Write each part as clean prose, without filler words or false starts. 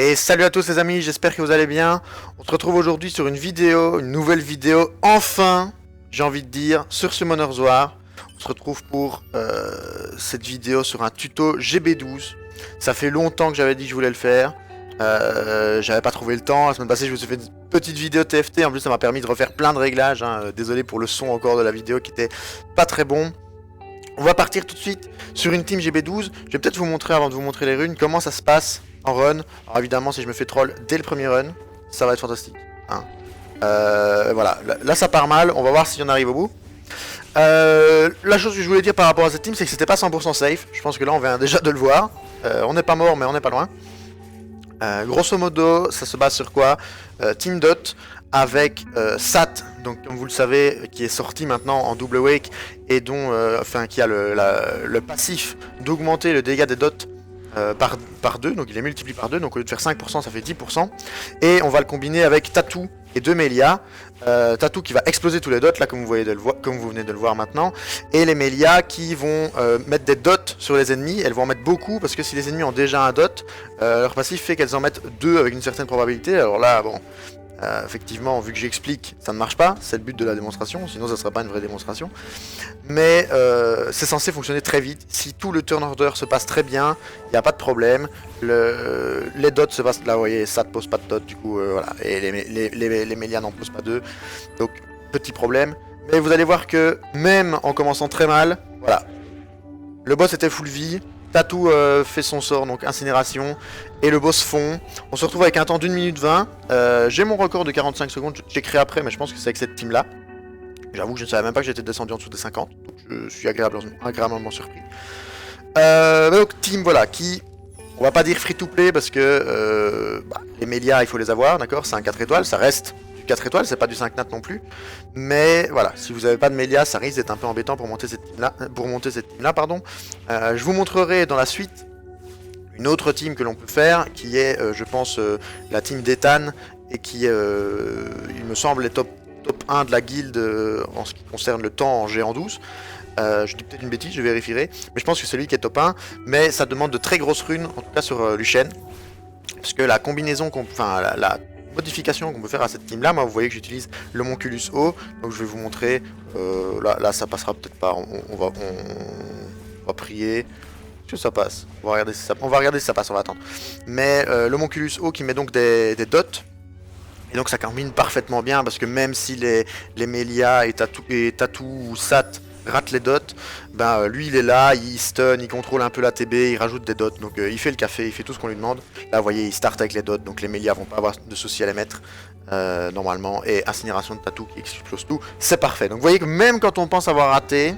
Et salut à tous les amis, j'espère que vous allez bien. On se retrouve aujourd'hui sur une nouvelle vidéo, enfin, j'ai envie de dire, sur Summoner's War. On se retrouve pour cette vidéo sur un tuto GB12. Ça fait longtemps que j'avais dit que je voulais le faire. J'avais pas trouvé le temps. La semaine passée, je me suis fait une petite vidéo TFT. En plus, ça m'a permis de refaire plein de réglages. Désolé pour le son encore de la vidéo qui était pas très bon. On va partir tout de suite sur une team GB12. Je vais peut-être vous montrer, avant de vous montrer les runes, comment ça se passe en run. Alors évidemment, si je me fais troll dès le premier run, ça va être fantastique. Hein. Voilà, là ça part mal, on va voir si on arrive au bout. La chose que je voulais dire par rapport à cette team, c'est que c'était pas 100% safe. Je pense que là on vient déjà de le voir. On n'est pas mort, mais on n'est pas loin. Grosso modo, ça se base sur quoi? Team Dot avec Sat, donc comme vous le savez, qui est sorti maintenant en double wake et dont, qui a le passif d'augmenter le dégât des dots par 2, donc il est multiplié par 2, donc au lieu de faire 5%, ça fait 10%. Et on va le combiner avec Tattoo et 2 Melia. Tattoo qui va exploser tous les dots, là comme vous venez de le voir maintenant. Et les Melia qui vont mettre des dots sur les ennemis. Elles vont en mettre beaucoup, parce que si les ennemis ont déjà un dot, leur passif fait qu'elles en mettent 2 avec une certaine probabilité. Alors là, bon... effectivement, vu que j'explique, ça ne marche pas, c'est le but de la démonstration, sinon ça ne serait pas une vraie démonstration. Mais c'est censé fonctionner très vite. Si tout le turn order se passe très bien, il n'y a pas de problème. Les dots se passent, là vous voyez, ça ne pose pas de dot, du coup, voilà. Et les Melia n'en posent pas 2. Donc, petit problème. Mais vous allez voir que, même en commençant très mal, voilà. Le boss était full vie. Tattoo fait son sort, donc incinération, et le boss fond. On se retrouve avec un temps d'1 minute 20. J'ai mon record de 45 secondes, j'ai créé après, mais je pense que c'est avec cette team là. J'avoue que je ne savais même pas que j'étais descendu en dessous des 50, donc je suis agréablement surpris. Donc team voilà, qui, on va pas dire free to play parce que les Melia il faut les avoir, d'accord, c'est un 4 étoiles, ça reste du 4 étoiles, c'est pas du 5 nat non plus. Mais voilà, si vous n'avez pas de Melia, ça risque d'être un peu embêtant pour monter cette team là, pardon. Je vous montrerai dans la suite une autre team que l'on peut faire, qui est, je pense, la team d'Ethan, et qui, il me semble, est top 1 de la guilde en ce qui concerne le temps en géant 12. Je dis peut-être une bêtise, je vérifierai, mais je pense que c'est lui qui est top 1, mais ça demande de très grosses runes, en tout cas sur Lucienne, parce que la combinaison, la modification qu'on peut faire à cette team là, moi vous voyez que j'utilise le Homunculus O, donc je vais vous montrer, là ça passera peut-être pas, on va prier que ça passe, on va regarder si ça passe, on va attendre. Mais le Homunculus O qui met donc des dots, et donc ça combine parfaitement bien, parce que même si les Melia et Tattoo ou Sat ratent les dots, ben lui il est là, il stun, il contrôle un peu la TB, il rajoute des dots, donc il fait le café, il fait tout ce qu'on lui demande. Là vous voyez il start avec les dots, donc les Melia vont pas avoir de soucis à les mettre normalement, et incinération de Tattoo qui explose tout, c'est parfait. Donc vous voyez que même quand on pense avoir raté,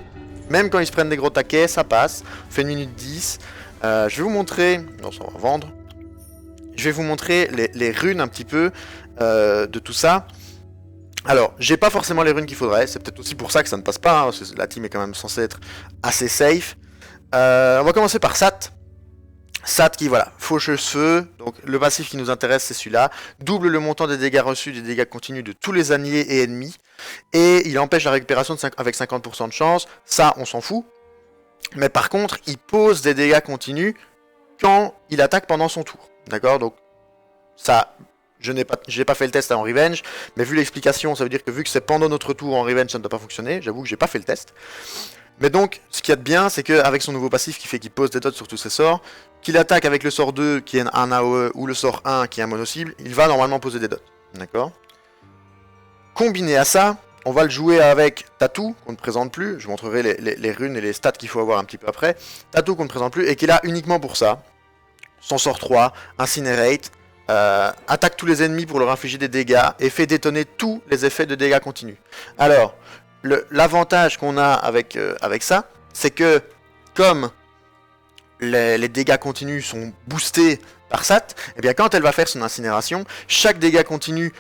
même quand ils se prennent des gros taquets, ça passe, on fait 1 minute 10. Je vais vous montrer, non ça va vendre, je vais vous montrer les runes un petit peu de tout ça. Alors, j'ai pas forcément les runes qu'il faudrait, c'est peut-être aussi pour ça que ça ne passe pas, hein, parce que la team est quand même censée être assez safe. On va commencer par Sat. Sat qui, voilà, faucheuse feu, donc le passif qui nous intéresse c'est celui-là, double le montant des dégâts reçus, des dégâts continus de tous les alliés et ennemis, et il empêche la récupération avec 50% de chance, ça on s'en fout, mais par contre il pose des dégâts continus quand il attaque pendant son tour, d'accord, donc ça... J'ai pas fait le test en Revenge, mais vu l'explication, ça veut dire que vu que c'est pendant notre tour en Revenge, ça ne doit pas fonctionner. J'avoue que j'ai pas fait le test. Mais donc, ce qu'il y a de bien, c'est qu'avec son nouveau passif qui fait qu'il pose des dots sur tous ses sorts, qu'il attaque avec le sort 2 qui est un AOE ou le sort 1 qui est un mono-cible, il va normalement poser des dots. D'accord. Combiné à ça, on va le jouer avec Tattoo, qu'on ne présente plus. Je vous montrerai les runes et les stats qu'il faut avoir un petit peu après. Tattoo qu'on ne présente plus et qui est là uniquement pour ça. Son sort 3, Incinerate. Attaque tous les ennemis pour leur infliger des dégâts et fait détonner tous les effets de dégâts continus. Alors, l'avantage qu'on a avec ça, c'est que comme les dégâts continus sont boostés par Sat, et bien quand elle va faire son incinération, chaque dégât continu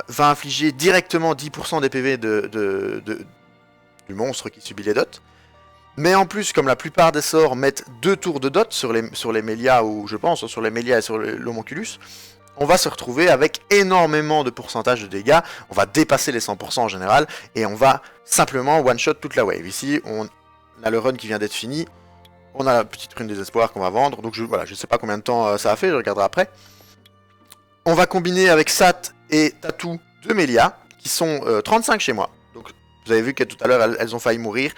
va infliger directement 10% des PV du monstre qui subit les dots. Mais en plus, comme la plupart des sorts mettent 2 tours de dot sur les Melia, ou je pense sur les Melia et sur l'Homunculus, on va se retrouver avec énormément de pourcentage de dégâts, on va dépasser les 100% en général, et on va simplement one-shot toute la wave. Ici, on a le run qui vient d'être fini, on a la petite rune des espoirs qu'on va vendre, donc voilà, je sais pas combien de temps ça a fait, je regarderai après. On va combiner avec Sat et Tatou de Melia, qui sont 35 chez moi. Donc vous avez vu que tout à l'heure, elles ont failli mourir.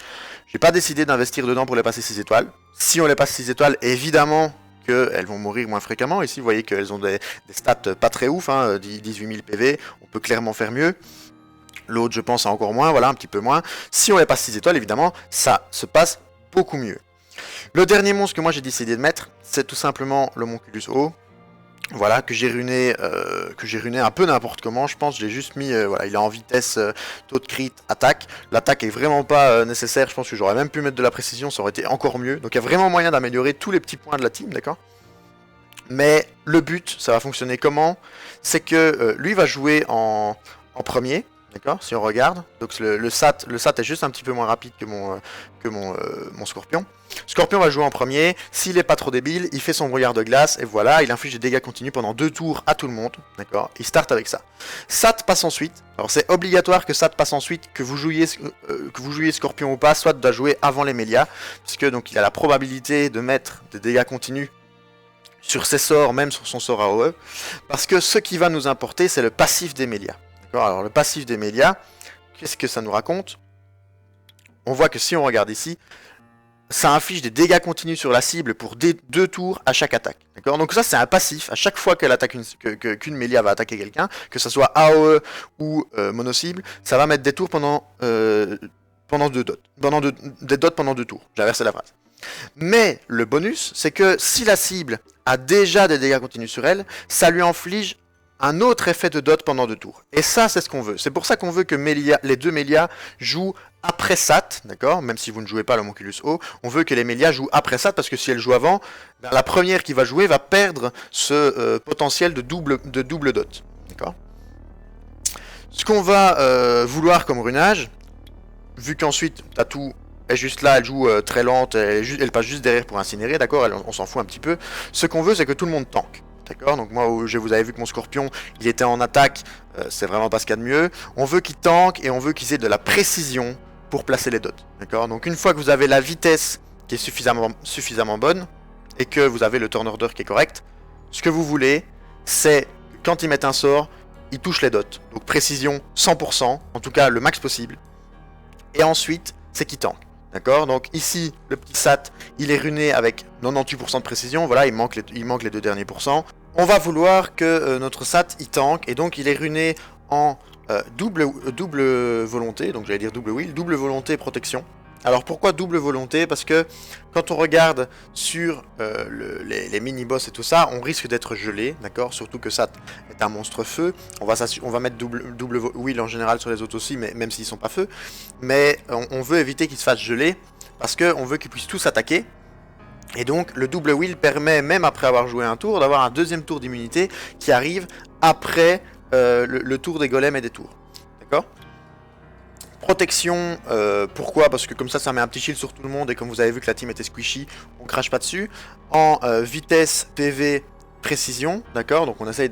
J'ai pas décidé d'investir dedans pour les passer 6 étoiles. Si on les passe 6 étoiles, évidemment qu'elles vont mourir moins fréquemment. Ici, vous voyez qu'elles ont des stats pas très ouf, hein, 18 000 PV. On peut clairement faire mieux. L'autre, je pense, a encore moins, voilà, un petit peu moins. Si on les passe 6 étoiles, évidemment, ça se passe beaucoup mieux. Le dernier monstre que moi j'ai décidé de mettre, c'est tout simplement le Monculus O. Voilà, que j'ai runé un peu n'importe comment, je pense. J'ai juste mis, voilà, il est en vitesse, taux de crit, attaque. L'attaque est vraiment pas nécessaire, je pense que j'aurais même pu mettre de la précision, ça aurait été encore mieux. Donc il y a vraiment moyen d'améliorer tous les petits points de la team, d'accord? Mais le but, ça va fonctionner comment? C'est que lui va jouer en premier, d'accord? Si on regarde, donc le SAT est juste un petit peu moins rapide que mon Scorpion. Scorpion va jouer en premier, s'il est pas trop débile, il fait son brouillard de glace, et voilà, il inflige des dégâts continus pendant 2 tours à tout le monde, d'accord? Il start avec ça. Sat passe ensuite, alors c'est obligatoire que Sat passe ensuite, que vous jouiez Scorpion ou pas, soit doit jouer avant les Mélias, puisque donc il a la probabilité de mettre des dégâts continus sur ses sorts, même sur son sort AOE, parce que ce qui va nous importer, c'est le passif des Mélias. D'accord? Alors le passif des Mélias, qu'est-ce que ça nous raconte? On voit que si on regarde ici, ça inflige des dégâts continus sur la cible pour 2 tours à chaque attaque. D'accord? Donc ça c'est un passif, à chaque fois qu'elle attaque qu'une Mélia va attaquer quelqu'un, que ce soit AOE ou mono-cible, ça va mettre des tours pendant 2 dots. Des dots pendant 2 tours. J'ai inversé la phrase. Mais le bonus, c'est que si la cible a déjà des dégâts continus sur elle, ça lui inflige un autre effet de dot pendant 2 tours. Et ça, c'est ce qu'on veut. C'est pour ça qu'on veut que les 2 Mélias jouent après Sat, d'accord? Même si vous ne jouez pas l'Homunculus O, on veut que les Mélias jouent après Sat, parce que si elles jouent avant, ben, la première qui va jouer va perdre ce potentiel de double dot. D'accord? Ce qu'on va vouloir comme runage, vu qu'ensuite Tatou est juste là, elle joue très lente, elle passe juste derrière pour incinérer, d'accord? On s'en fout un petit peu. Ce qu'on veut, c'est que tout le monde tank. D'accord, donc moi vous avez vu que mon Scorpion il était en attaque, c'est vraiment pas ce qu'il y a de mieux. On veut qu'il tank et on veut qu'il ait de la précision pour placer les dots. D'accord, donc une fois que vous avez la vitesse qui est suffisamment bonne et que vous avez le turn order qui est correct, ce que vous voulez c'est quand ils mettent un sort, ils touchent les dots. Donc précision 100%, en tout cas le max possible. Et ensuite c'est qu'il tank. D'accord, donc ici, le petit Sat, il est runé avec 98% de précision, voilà, il manque les 2 derniers pourcents. On va vouloir que notre Sat, il tank, et donc il est runé en double volonté, donc j'allais dire double will, double volonté protection. Alors pourquoi double volonté? Parce que quand on regarde sur les mini-boss et tout ça, on risque d'être gelé, d'accord? Surtout que Sat est un monstre feu. On va mettre double will en général sur les autres aussi, mais même s'ils sont pas feu. Mais on veut éviter qu'ils se fassent geler, parce qu'on veut qu'ils puissent tous attaquer. Et donc le double will permet, même après avoir joué un tour, d'avoir un deuxième tour d'immunité qui arrive après le tour des golems et des tours. D'accord? Protection, pourquoi? Parce que comme ça met un petit shield sur tout le monde et comme vous avez vu que la team était squishy, on crache pas dessus. En vitesse, PV, précision, d'accord? Donc on essaye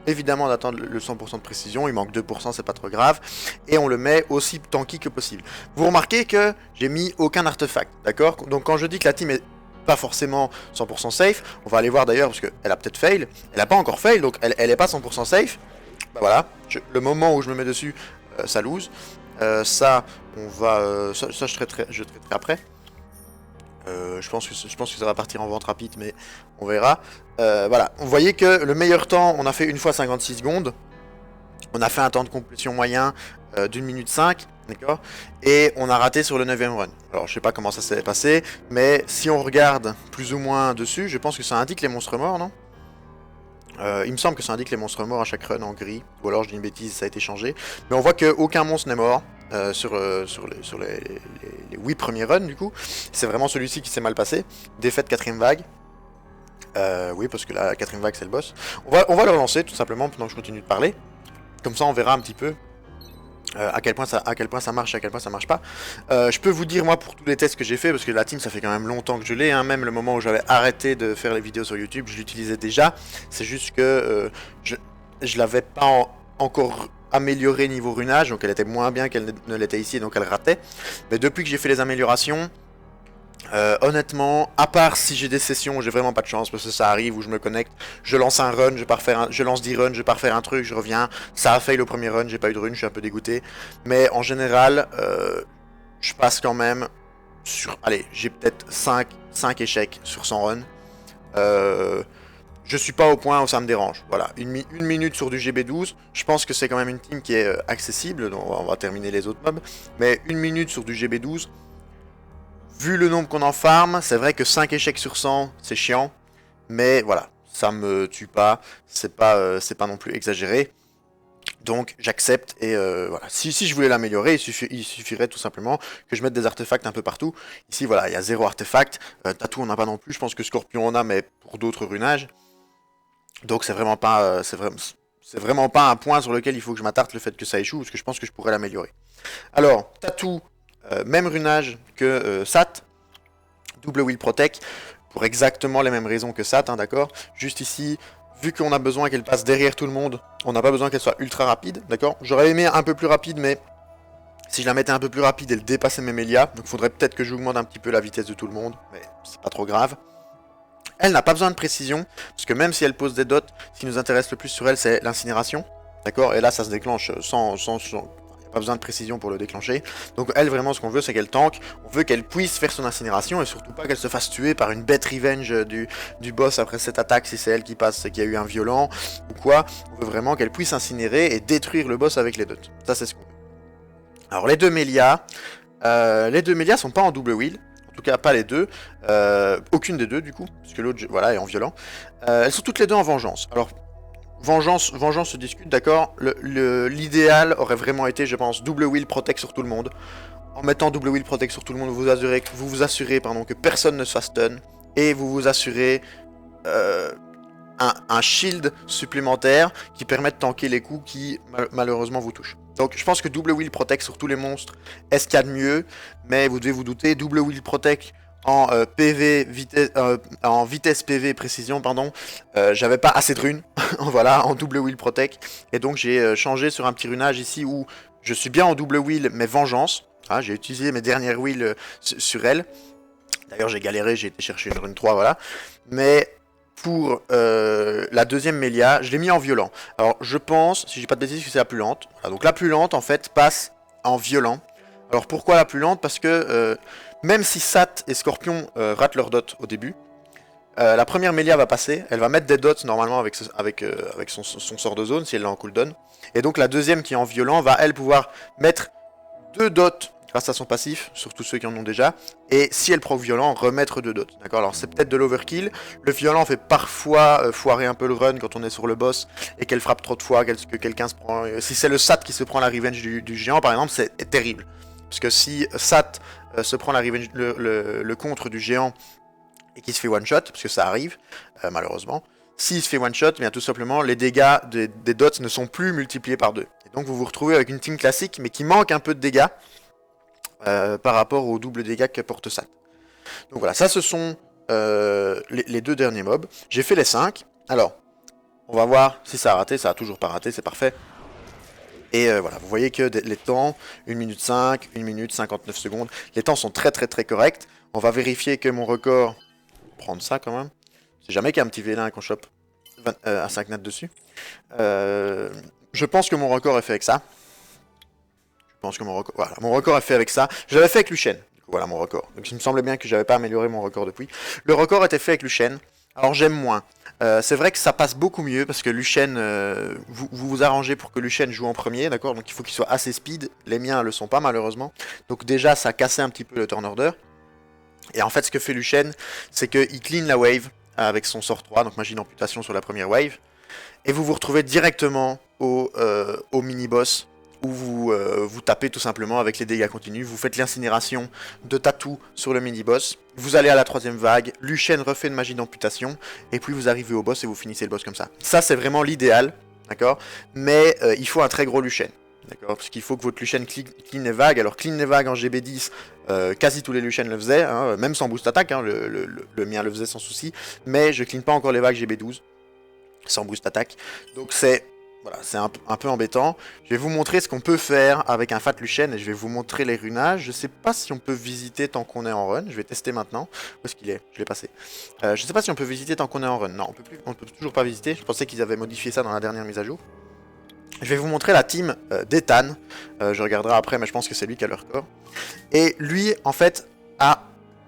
évidemment d'attendre le 100% de précision, il manque 2%, c'est pas trop grave. Et on le met aussi tanky que possible. Vous remarquez que j'ai mis aucun artefact, d'accord? Donc quand je dis que la team est pas forcément 100% safe, on va aller voir d'ailleurs parce qu'elle a peut-être fail, elle a pas encore fail, donc elle est pas 100% safe. Bah voilà, le moment où je me mets dessus, ça lose. Ça, on va, ça je traiterai après. Je pense que ça va partir en vente rapide, mais on verra. Voilà, vous voyez que le meilleur temps, on a fait 1 fois 56 secondes. On a fait un temps de complétion moyen d'1 minute 5, d'accord? Et on a raté sur le 9ème run. Alors je sais pas comment ça s'est passé, mais si on regarde plus ou moins dessus, je pense que ça indique les monstres morts, non? Il me semble que ça indique les monstres morts à chaque run en gris, ou alors je dis une bêtise, ça a été changé. Mais on voit qu'aucun monstre n'est mort sur les 8 premiers runs du coup. C'est vraiment celui-ci qui s'est mal passé. Défaite 4ème vague. Oui, parce que la 4ème vague c'est le boss. On va le relancer tout simplement pendant que je continue de parler. Comme ça on verra un petit peu à quel point ça marche et à quel point ça marche pas. Je peux vous dire moi pour tous les tests que j'ai fait, parce que la team ça fait quand même longtemps que je l'ai, hein, même le moment où j'avais arrêté de faire les vidéos sur YouTube, je l'utilisais déjà. C'est juste que je l'avais pas encore amélioré niveau runage, donc elle était moins bien qu'elle ne l'était ici, donc elle ratait. Mais depuis que j'ai fait les améliorations, Honnêtement, à part si j'ai des sessions où j'ai vraiment pas de chance, parce que ça arrive où je me connecte, je lance un run, je lance 10 runs, je pars faire un truc, je reviens, ça a fail le premier run, j'ai pas eu de run, je suis un peu dégoûté. Mais en général, je passe quand même sur... Allez, j'ai peut-être 5 échecs sur 100 runs. Je suis pas au point où ça me dérange. Voilà, une minute sur du GB12, je pense que c'est quand même une team qui est accessible, donc on va terminer les autres mobs. Mais une minute sur du GB12, vu le nombre qu'on en farm, c'est vrai que 5 échecs sur 100, c'est chiant. Mais voilà, ça me tue pas, c'est pas non plus exagéré. Donc j'accepte et voilà. Si je voulais l'améliorer, il suffirait tout simplement que je mette des artefacts un peu partout. Ici voilà, il y a 0 artefact. Tattoo on n'a pas non plus, je pense que Scorpion on a, mais pour d'autres runages. Donc c'est vraiment pas c'est vraiment pas un point sur lequel il faut que je m'attarde le fait que ça échoue, parce que je pense que je pourrais l'améliorer. Alors, Tattoo, même runage que Sat, double Will Protect, pour exactement les mêmes raisons que Sat, hein, d'accord. Juste ici, vu qu'on a besoin qu'elle passe derrière tout le monde, on n'a pas besoin qu'elle soit ultra rapide, d'accord. J'aurais aimé un peu plus rapide, mais si je la mettais un peu plus rapide, elle dépassait mes Mélias, donc il faudrait peut-être que j'augmente un petit peu la vitesse de tout le monde, mais c'est pas trop grave. Elle n'a pas besoin de précision, parce que même si elle pose des dots, ce qui nous intéresse le plus sur elle, c'est l'incinération. D'accord. Et là, ça se déclenche sans pas besoin de précision pour le déclencher. Donc elle, vraiment, ce qu'on veut, c'est qu'elle tank. On veut qu'elle puisse faire son incinération et surtout pas qu'elle se fasse tuer par une bête revenge du boss après cette attaque, si c'est elle qui passe, c'est qu'il y a eu un violent ou quoi. On veut vraiment qu'elle puisse incinérer et détruire le boss avec les dots. Ça, c'est ce qu'on veut. Alors, les deux Mélias sont pas en double wheel. En tout cas, pas les deux. Aucune des deux, du coup, puisque l'autre, voilà, est en violent. Elles sont toutes les deux en vengeance. Alors, vengeance se discute, d'accord. L'idéal aurait vraiment été, je pense, double wheel protect sur tout le monde. En mettant double wheel protect sur tout le monde, vous vous assurez que personne ne se fasse stun. Et vous vous assurez un shield supplémentaire qui permet de tanker les coups qui malheureusement vous touchent. Donc je pense que double wheel protect sur tous les monstres est ce qu'il y a de mieux, mais vous devez vous douter, double wheel protect en vitesse PV précision, pardon, j'avais pas assez de runes, voilà, en double wheel protect, et donc j'ai changé sur un petit runage ici où je suis bien en double wheel mais vengeance. Ah, j'ai utilisé mes dernières wheels sur elle. D'ailleurs j'ai galéré, j'ai été chercher une rune 3, voilà. Mais pour la deuxième Mélia, je l'ai mis en violent. Alors je pense, si j'ai pas de bêtises, que c'est la plus lente. Voilà, donc la plus lente en fait passe en violent. Alors pourquoi la plus lente? Parce que même si Sat et Scorpion ratent leur dot au début, la première Mélia va passer, elle va mettre des dots normalement avec son sort de zone si elle est en cooldown. Et donc la deuxième qui est en violent va elle pouvoir mettre 2 dots grâce à son passif, surtout ceux qui en ont déjà, et si elle proc violent, remettre 2 dots. D'accord. Alors c'est peut-être de l'overkill, le violent fait parfois foirer un peu le run quand on est sur le boss, et qu'elle frappe trop de fois, que quelqu'un se prend... si c'est le Sat qui se prend la revenge du géant par exemple, c'est terrible. Parce que si Sat se prend la revenge, le contre du géant, et qu'il se fait one shot, parce que ça arrive, malheureusement, s'il se fait one shot, bien tout simplement, les dégâts des dots ne sont plus multipliés par 2. Et donc vous vous retrouvez avec une team classique, mais qui manque un peu de dégâts, par rapport au double dégâts qu'apporte Sat. Donc voilà, ça ce sont les deux derniers mobs. J'ai fait les 5. Alors, on va voir si ça a raté. Ça a toujours pas raté, c'est parfait. Et voilà, vous voyez que les temps, 1 minute 5, 1 minute 59 secondes. Les temps sont très corrects. On va vérifier que mon record... Prendre ça quand même. C'est jamais qu'il y a un petit vélin qu'on chope à 5 nats dessus. Je pense que mon record est fait avec ça. Voilà, mon record est fait avec ça. Je l'avais fait avec Luchen. Voilà mon record. Donc il me semblait bien que j'avais pas amélioré mon record depuis. Le record était fait avec Luchen. Alors j'aime moins. C'est vrai que ça passe beaucoup mieux parce que Luchen, vous arrangez pour que Luchen joue en premier, d'accord. Donc il faut qu'il soit assez speed. Les miens le sont pas malheureusement. Donc déjà ça a cassé un petit peu le turn order. Et en fait ce que fait Luchen, c'est qu'il clean la wave avec son sort 3, donc magie d'amputation sur la première wave. Et vous vous retrouvez directement au mini-boss où vous tapez tout simplement avec les dégâts continus, vous faites l'incinération de Tattoo sur le mini-boss, vous allez à la 3ème vague, Luchen refait une magie d'amputation, et puis vous arrivez au boss et vous finissez le boss comme ça. Ça c'est vraiment l'idéal, d'accord. Mais il faut un très gros Luchen, d'accord, parce qu'il faut que votre Luchen clean les vagues. Alors clean les vagues en GB10, quasi tous les Luchen le faisaient, hein, même sans boost attaque, hein, le mien le faisait sans souci, mais je clean pas encore les vagues GB12, sans boost attaque, donc c'est voilà, c'est un peu embêtant. Je vais vous montrer ce qu'on peut faire avec un Fat Luchen et je vais vous montrer les runages. Je sais pas si on peut visiter tant qu'on est en run. Je vais tester maintenant. Où est-ce qu'il est? Je l'ai passé. Je sais pas si on peut visiter tant qu'on est en run. Non, on peut toujours pas visiter. Je pensais qu'ils avaient modifié ça dans la dernière mise à jour. Je vais vous montrer la team d'Ethan. Je regarderai après, mais je pense que c'est lui qui a le record. Et lui, en fait, a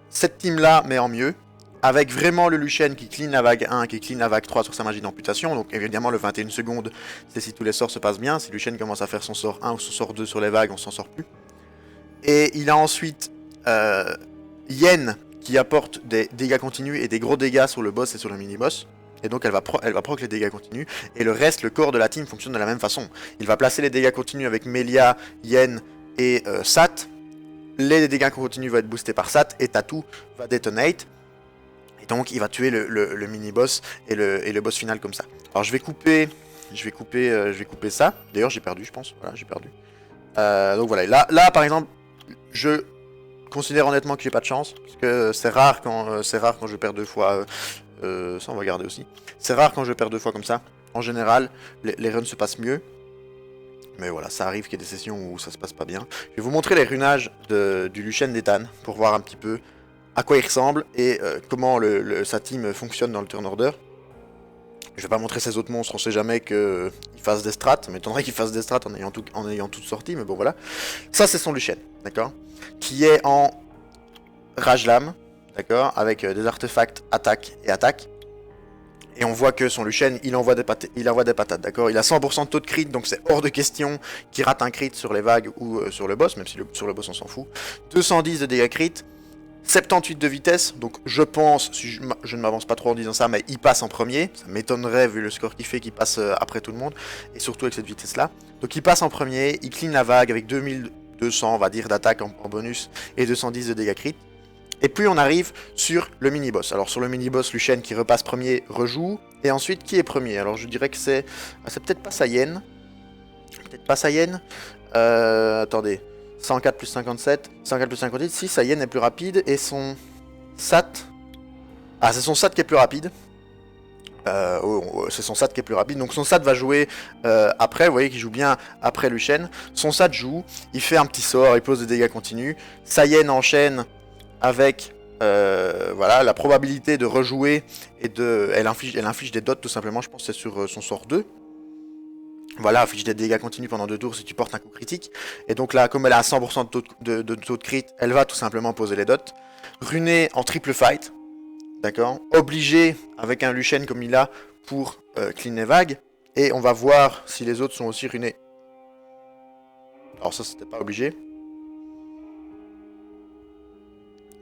cette team-là, mais en mieux. Avec vraiment le Luchen qui clean la vague 1, qui clean la vague 3 sur sa magie d'amputation. Donc évidemment le 21 secondes, c'est si tous les sorts se passent bien. Si Luchen commence à faire son sort 1 ou son sort 2 sur les vagues, on s'en sort plus. Et il a ensuite Yen qui apporte des dégâts continus et des gros dégâts sur le boss et sur le mini-boss. Et donc elle va proc les dégâts continus. Et le reste, le corps de la team fonctionne de la même façon. Il va placer les dégâts continus avec Melia, Yen et Sat. Les dégâts continus vont être boostés par Sat et Tattoo va detonate. Et donc il va tuer le mini-boss et le boss final comme ça. Alors je vais couper ça. D'ailleurs j'ai perdu je pense. Voilà, j'ai perdu. Donc voilà, là par exemple, je considère honnêtement que j'ai pas de chance. Parce que c'est rare quand je perds 2 fois. Ça on va garder aussi. C'est rare quand je perds 2 fois comme ça. En général, les runs se passent mieux. Mais voilà, ça arrive qu'il y ait des sessions où ça se passe pas bien. Je vais vous montrer les runages du Luchen d'Ethan pour voir un petit peu à quoi il ressemble et comment sa team fonctionne dans le turn order. Je vais pas montrer ses autres monstres, on sait jamais qu'il fasse des strats, mais m'étonnerait qu'il fasse des strats en ayant toutes sorties, mais bon voilà. Ça c'est son Luchen, d'accord, qui est en Rage Lame, d'accord, avec des artefacts attaque et attaque. Et on voit que son Luchen, il envoie des patates, d'accord. Il a 100% de taux de crit, donc c'est hors de question qu'il rate un crit sur les vagues ou sur le boss, même si sur le boss on s'en fout. 210 de dégâts crit. 78 de vitesse, donc je pense, si je ne m'avance pas trop en disant ça, mais il passe en premier. Ça m'étonnerait vu le score qu'il fait qu'il passe après tout le monde, et surtout avec cette vitesse-là. Donc il passe en premier, il clean la vague avec 2200, on va dire, d'attaque en bonus, et 210 de dégâts crit. Et puis on arrive sur le mini-boss. Alors sur le mini-boss, Luchen qui repasse premier rejoue, et ensuite qui est premier? Alors je dirais que c'est peut-être pas Saiyan. Peut-être pas Saiyan. Attendez. 104 plus 57, 104 plus 58, si Saiyan est plus rapide, et son Sat... Ah, c'est son Sat qui est plus rapide. C'est son Sat qui est plus rapide, donc son Sat va jouer après, vous voyez qu'il joue bien après Luchen. Son Sat joue, il fait un petit sort, il pose des dégâts continus. Saiyan enchaîne avec voilà, la probabilité de rejouer, et elle inflige des dots tout simplement, je pense que c'est sur son sort 2. Voilà, affiche des dégâts continus pendant 2 tours si tu portes un coup critique. Et donc là, comme elle a 100% de taux de crit, elle va tout simplement poser les dots. Runé en triple fight, d'accord. Obligé avec un Luchen comme il a pour clean les vagues. Et on va voir si les autres sont aussi runés. Alors ça, c'était pas obligé.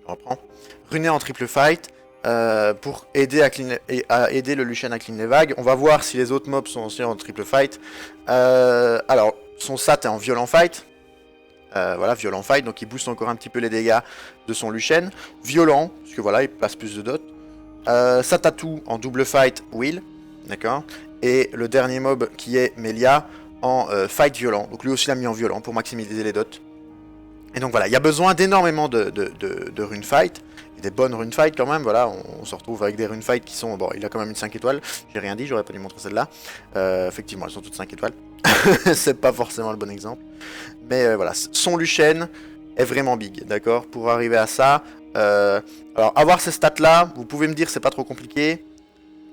Je reprends. Runé en triple fight. Pour aider aider le Luchen à clean les vagues. On va voir si les autres mobs sont aussi en triple fight. Alors, son Sat est en violent fight. Voilà, violent fight, donc il booste encore un petit peu les dégâts de son Luchen. Violent, parce que voilà, il passe plus de dot. Satatou en double fight, Will. D'accord. Et le dernier mob qui est Melia en fight violent. Donc lui aussi l'a mis en violent pour maximiser les dots. Et donc voilà, il y a besoin d'énormément de rune fight. Des bonnes rune fight quand même, voilà, on se retrouve avec des rune fight qui sont, bon, il a quand même une 5 étoiles, j'ai rien dit, j'aurais pas dû montrer celle-là, effectivement, elles sont toutes 5 étoiles, c'est pas forcément le bon exemple, mais voilà, son Luchen est vraiment big, d'accord, pour arriver à ça, alors avoir ces stats-là, vous pouvez me dire c'est pas trop compliqué,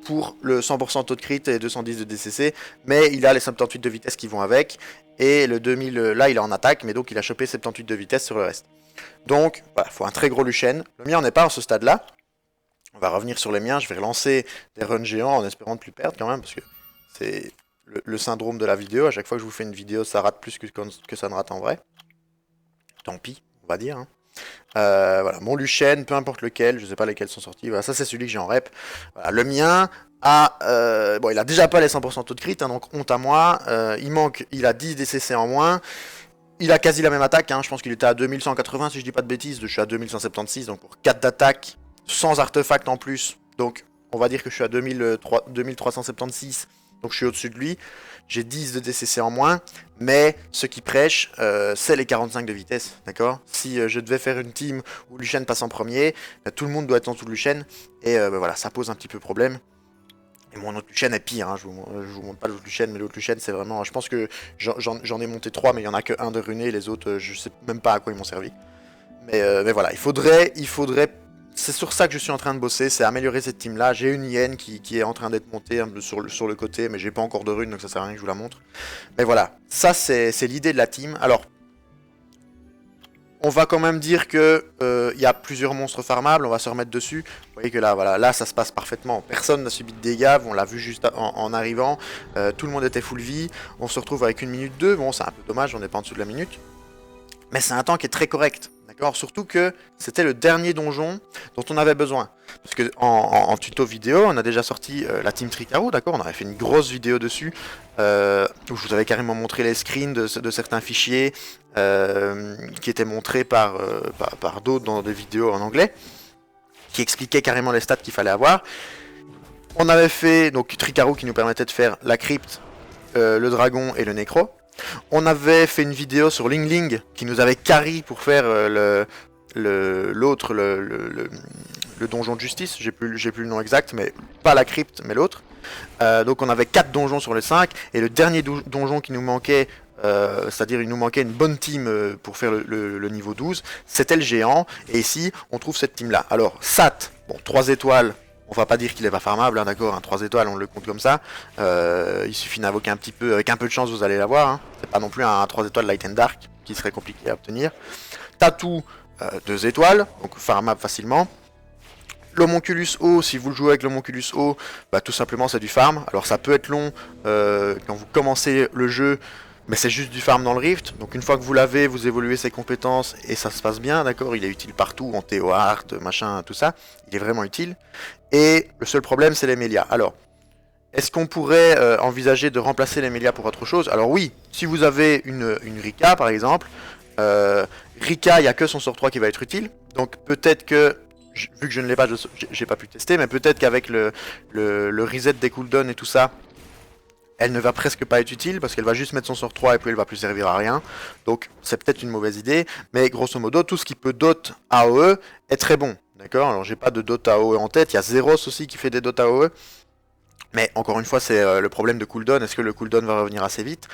pour le 100% taux de crit et 210 de DCC, mais il a les 78 de vitesse qui vont avec, et le 2000, là il est en attaque, mais donc il a chopé 78 de vitesse sur le reste. Donc, voilà, il faut un très gros Luchen. Le mien, on n'est pas à ce stade-là. On va revenir sur les miens. Je vais relancer des runs géants en espérant ne plus perdre quand même, parce que c'est le syndrome de la vidéo. À chaque fois que je vous fais une vidéo, ça rate plus que ça ne rate en vrai. Tant pis, on va dire. Hein. Voilà, mon Luchen, peu importe lequel, je sais pas lesquels sont sortis. Voilà, ça c'est celui que j'ai en rep. Voilà, le mien a... bon, il a déjà pas les 100% taux de crit, hein, donc honte à moi. Il a 10 DCC en moins. Il a quasi la même attaque, hein. Je pense qu'il était à 2180 si je dis pas de bêtises, je suis à 2176, donc pour 4 d'attaque, sans artefact en plus, donc on va dire que je suis à 2376, donc je suis au-dessus de lui, j'ai 10 de DCC en moins, mais ce qui prêche, c'est les 45 de vitesse, d'accord. Si je devais faire une team où Luchen passe en premier, tout le monde doit être en dessous de Luchen, et voilà, ça pose un petit peu problème. Et mon autre Lucienne est pire, hein. Je vous montre pas l'autre Lucienne, mais l'autre Lucienne c'est vraiment... Je pense que j'en ai monté 3, mais il y en a que un de runé, les autres je sais même pas à quoi ils m'ont servi. Mais voilà, il faudrait... C'est sur ça que je suis en train de bosser, c'est améliorer cette team là. J'ai une hyène qui est en train d'être montée un peu sur le côté, mais j'ai pas encore de rune, donc ça sert à rien que je vous la montre. Mais voilà, ça c'est l'idée de la team. Alors, on va quand même dire que y a plusieurs monstres farmables, on va se remettre dessus. Vous voyez que là, voilà, là ça se passe parfaitement. Personne n'a subi de dégâts, on l'a vu juste en arrivant. Tout le monde était full vie. On se retrouve avec 1 minute 2. Bon, c'est un peu dommage, on n'est pas en dessous de la minute. Mais c'est un temps qui est très correct. D'accord, surtout que c'était le dernier donjon dont on avait besoin. Parce que en tuto vidéo, on a déjà sorti la team Tricarou, d'accord. On avait fait une grosse vidéo dessus, où je vous avais carrément montré les screens de certains fichiers qui étaient montrés par d'autres dans des vidéos en anglais, qui expliquaient carrément les stats qu'il fallait avoir. On avait fait donc Tricarou qui nous permettait de faire la crypte, le dragon et le nécro. On avait fait une vidéo sur Ling Ling qui nous avait carry pour faire le donjon de justice. J'ai plus le nom exact, mais pas la crypte, mais l'autre. Donc on avait 4 donjons sur les 5, et le dernier donjon qui nous manquait, c'est-à-dire il nous manquait une bonne team pour faire le niveau 12, c'était le géant, et ici on trouve cette team là. Alors Sat, bon 3 étoiles. On va pas dire qu'il est pas farmable, hein, d'accord, hein, 3 étoiles on le compte comme ça. Il suffit d'invoquer un petit peu, avec un peu de chance vous allez l'avoir. Hein. C'est pas non plus un 3 étoiles light and dark qui serait compliqué à obtenir. Tatou, 2 étoiles, donc farmable facilement. L'homonculus O, si vous le jouez avec l'homonculus O, bah, tout simplement c'est du farm. Alors ça peut être long quand vous commencez le jeu, mais c'est juste du farm dans le Rift. Donc une fois que vous l'avez, vous évoluez ses compétences et ça se passe bien, d'accord. Il est utile partout, en Théo Art, machin, tout ça. Il est vraiment utile. Et le seul problème, c'est les Mélias. Alors, est-ce qu'on pourrait envisager de remplacer les Mélias pour autre chose? Alors oui, si vous avez une Rika, par exemple, Rika, il n'y a que son sort 3 qui va être utile. Donc peut-être que, vu que je ne l'ai pas, j'ai pas pu tester, mais peut-être qu'avec le reset des cooldowns et tout ça, elle ne va presque pas être utile, parce qu'elle va juste mettre son sort 3 et puis elle va plus servir à rien. Donc c'est peut-être une mauvaise idée, mais grosso modo, tout ce qui peut dot AOE est très bon. D'accord, alors j'ai pas de dot AOE en tête, il y a Zeros aussi qui fait des dot AOE. Mais encore une fois, c'est le problème de cooldown, est-ce que le cooldown va revenir assez vite?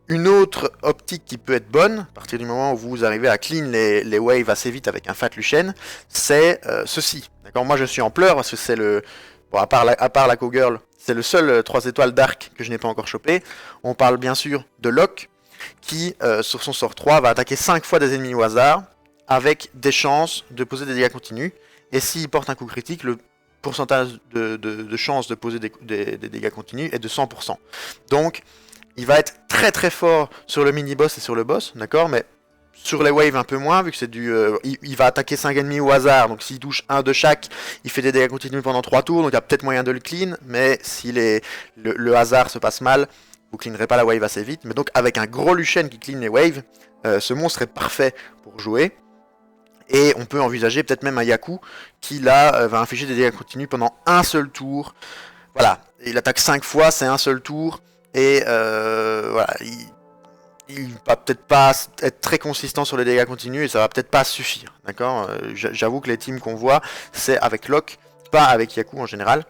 Une autre optique qui peut être bonne, à partir du moment où vous arrivez à clean les waves assez vite avec un Fat Lucienne, c'est ceci. D'accord, moi je suis en pleurs parce que c'est le... Bon, à part la Cowgirl, c'est le seul 3 étoiles Dark que je n'ai pas encore chopé. On parle bien sûr de Locke, qui sur son sort 3 va attaquer 5 fois des ennemis au hasard, avec des chances de poser des dégâts continus. Et s'il porte un coup critique, le pourcentage de chances de poser des dégâts continus est de 100%. Donc, il va être très très fort sur le mini-boss et sur le boss, d'accord, mais sur les waves un peu moins, vu que c'est du... il va attaquer 5 ennemis au hasard, donc s'il touche un de chaque, il fait des dégâts continus pendant 3 tours, donc il y a peut-être moyen de le clean, mais si le hasard se passe mal, vous cleanerez pas la wave assez vite. Mais donc avec un gros Lucienne qui clean les waves, ce monstre est parfait pour jouer. Et on peut envisager peut-être même un Yaku qui là va infliger des dégâts continus pendant un seul tour. Voilà, il attaque 5 fois, c'est un seul tour. Et voilà, il va peut-être pas être très consistant sur les dégâts continus et ça va peut-être pas suffire. D'accord, j'avoue que les teams qu'on voit, c'est avec Locke, pas avec Yaku en général.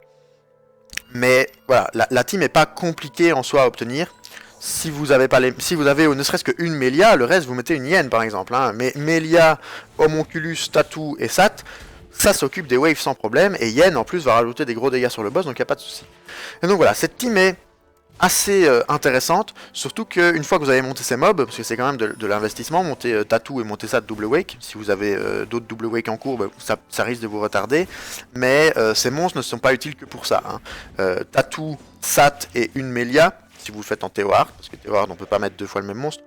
Mais voilà, la team est pas compliquée en soi à obtenir. Si vous avez ne serait-ce qu'une Mélia, le reste vous mettez une hyène par exemple. Hein. Mais Mélia, Homonculus, Tatou et Sat, ça s'occupe des waves sans problème. Et hyène en plus va rajouter des gros dégâts sur le boss, donc il n'y a pas de souci. Et donc voilà, cette team est assez intéressante, surtout qu'une fois que vous avez monté ces mobs, parce que c'est quand même de l'investissement, monter Tatou et monter ça de double wake, si vous avez d'autres double wake en cours, bah, ça risque de vous retarder, mais ces monstres ne sont pas utiles que pour ça. Hein. Tatou, Sat et une Mélia, si vous le faites en Théohard, parce que Théohard on peut pas mettre 2 fois le même monstre.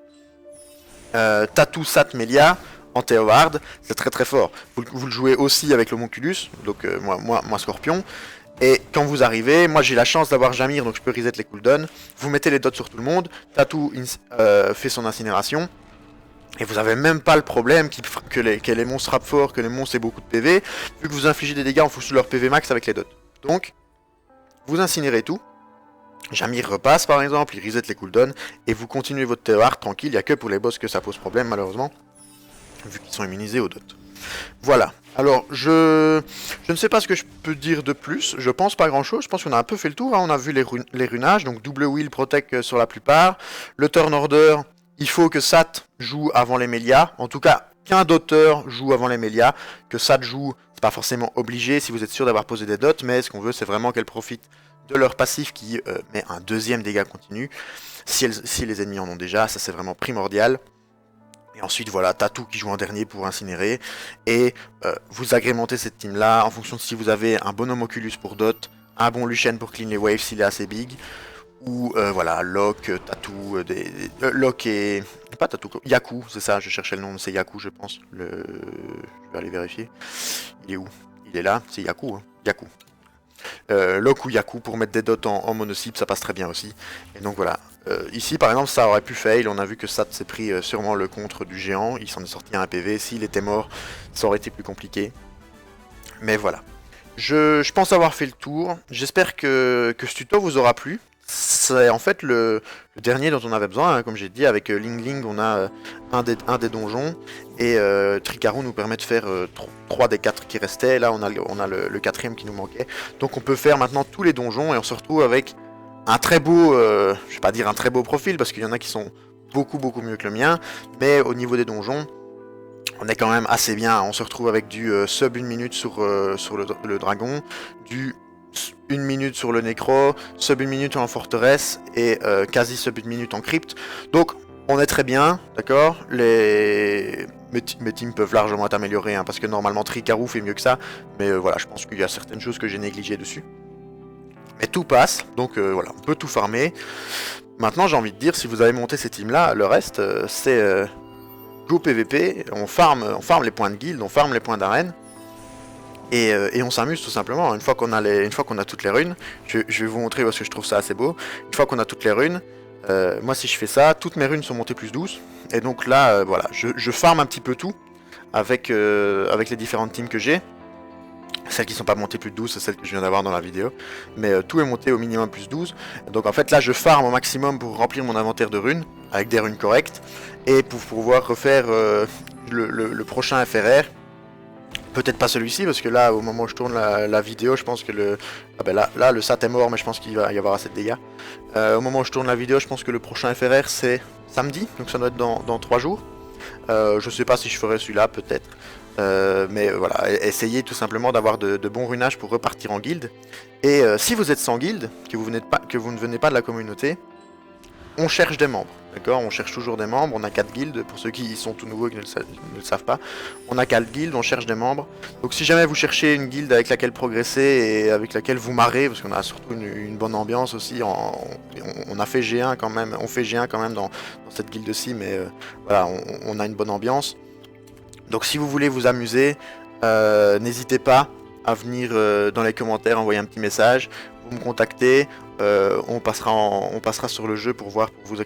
Tatou, Sat, Mélia, en Théohard, c'est très très fort. Vous le jouez aussi avec l'homonculus, donc moi Scorpion. Et quand vous arrivez, moi j'ai la chance d'avoir Jamir, donc je peux reset les cooldowns. Vous mettez les dots sur tout le monde, Tatou fait son incinération. Et vous avez même pas le problème que les monstres frappent fort, que les monstres aient beaucoup de PV, vu que vous infligez des dégâts en fonction de leur PV max avec les dots. Donc, vous incinérez tout. Jamir repasse par exemple, il reset les cooldowns, et vous continuez votre Théohard tranquille, il n'y a que pour les boss que ça pose problème malheureusement, vu qu'ils sont immunisés aux dots. Voilà, Alors, je ne sais pas ce que je peux dire de plus. Je pense pas grand-chose. Je pense qu'on a un peu fait le tour, hein. On a vu les runages, donc double wheel protect sur la plupart. Le turn order, il faut que Sat joue avant les Mélias. En tout cas, qu'un doteur joue avant les Mélias. Que Sat joue, c'est pas forcément obligé si vous êtes sûr d'avoir posé des dots, mais ce qu'on veut, c'est vraiment qu'elle profite de leur passif qui met un deuxième dégât continu. Si les ennemis en ont déjà, ça c'est vraiment primordial. Et ensuite, voilà, Tatou qui joue en dernier pour incinérer. Et vous agrémentez cette team là en fonction de si vous avez un bon Homoculus pour Dot, un bon Lucian pour clean les waves s'il est assez big, ou voilà, Locke, Tatou, Locke et. Pas Tatou, Yaku, c'est ça, je cherchais le nom, c'est Yaku, je pense. Je vais aller vérifier. Il est où? Il est là, c'est Yaku, hein. Yaku. Locke ou Yaku pour mettre des dots en monocycle, ça passe très bien aussi. Et donc voilà. Ici par exemple ça aurait pu fail, on a vu que Sat s'est pris sûrement le contre du géant, il s'en est sorti à un PV, s'il était mort ça aurait été plus compliqué. Mais voilà. Je pense avoir fait le tour, j'espère que ce tuto vous aura plu. C'est en fait le dernier dont on avait besoin, hein, comme j'ai dit, avec Ling Ling on a un des donjons, et Tricaru nous permet de faire 3 des 4 qui restaient, là on a le quatrième qui nous manquait. Donc on peut faire maintenant tous les donjons, et on se retrouve avec un très beau, je vais pas dire un très beau profil, parce qu'il y en a qui sont beaucoup mieux que le mien, mais au niveau des donjons, on est quand même assez bien. On se retrouve avec du sub 1 minute sur le dragon, du 1 minute sur le nécro, sub 1 minute en forteresse et quasi sub 1 minute en crypte. Donc on est très bien, d'accord. Mes teams peuvent largement être améliorés, hein, parce que normalement Tricaru fait mieux que ça, mais voilà, je pense qu'il y a certaines choses que j'ai négligées dessus. Mais tout passe, donc voilà, on peut tout farmer. Maintenant j'ai envie de dire, si vous avez monté ces teams là, le reste c'est go PVP, on farm les points de guild, on farm les points d'arène. Et on s'amuse tout simplement. Une fois qu'on a toutes les runes, je vais vous montrer parce que je trouve ça assez beau. Une fois qu'on a toutes les runes, moi si je fais ça, toutes mes runes sont montées plus 12. Et donc là, voilà, je farm un petit peu tout avec les différentes teams que j'ai. Celles qui sont pas montées plus de 12, c'est celles que je viens d'avoir dans la vidéo. Mais tout est monté au minimum plus 12. Donc en fait là je farm au maximum pour remplir mon inventaire de runes, avec des runes correctes. Et pour pouvoir refaire le prochain FRR. Peut-être pas celui-ci, parce que là au moment où je tourne la vidéo, je pense que là le SAT est mort, mais je pense qu'il va y avoir assez de dégâts. Au moment où je tourne la vidéo, je pense que le prochain FRR c'est samedi, donc ça doit être dans 3 jours. Je sais pas si je ferai celui-là, peut-être. Mais voilà, essayez tout simplement d'avoir de bons runages pour repartir en guilde. Et si vous êtes sans guilde, que vous ne venez pas de la communauté, on cherche des membres, d'accord. On cherche toujours des membres, on a 4 guildes, pour ceux qui sont tout nouveaux et qui ne le savent pas. On a 4 guildes, on cherche des membres. Donc si jamais vous cherchez une guilde avec laquelle progresser et avec laquelle vous marrez, parce qu'on a surtout une bonne ambiance aussi, on a fait G1 quand même, on fait G1 quand même dans cette guilde-ci, mais voilà, on a une bonne ambiance. Donc si vous voulez vous amuser, n'hésitez pas à venir dans les commentaires, envoyer un petit message, vous me contactez, on passera sur le jeu pour voir, pour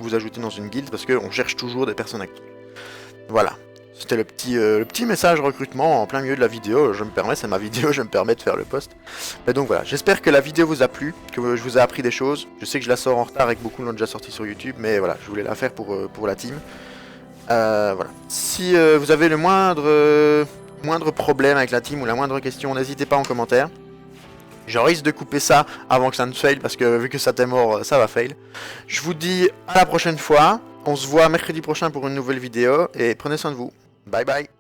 vous ajouter dans une guilde, parce qu'on cherche toujours des personnes actives. Voilà, c'était le petit message recrutement en plein milieu de la vidéo, c'est ma vidéo, je me permets de faire le post. Mais donc voilà, j'espère que la vidéo vous a plu, que je vous ai appris des choses. Je sais que je la sors en retard et que beaucoup l'ont déjà sorti sur YouTube, mais voilà, je voulais la faire pour la team. Voilà. Si vous avez le moindre problème avec la team ou la moindre question, n'hésitez pas en commentaire. Je risque de couper ça avant que ça ne fail, parce que vu que ça t'est mort, ça va fail. Je vous dis à la prochaine fois. On se voit mercredi prochain pour une nouvelle vidéo, et prenez soin de vous. Bye bye.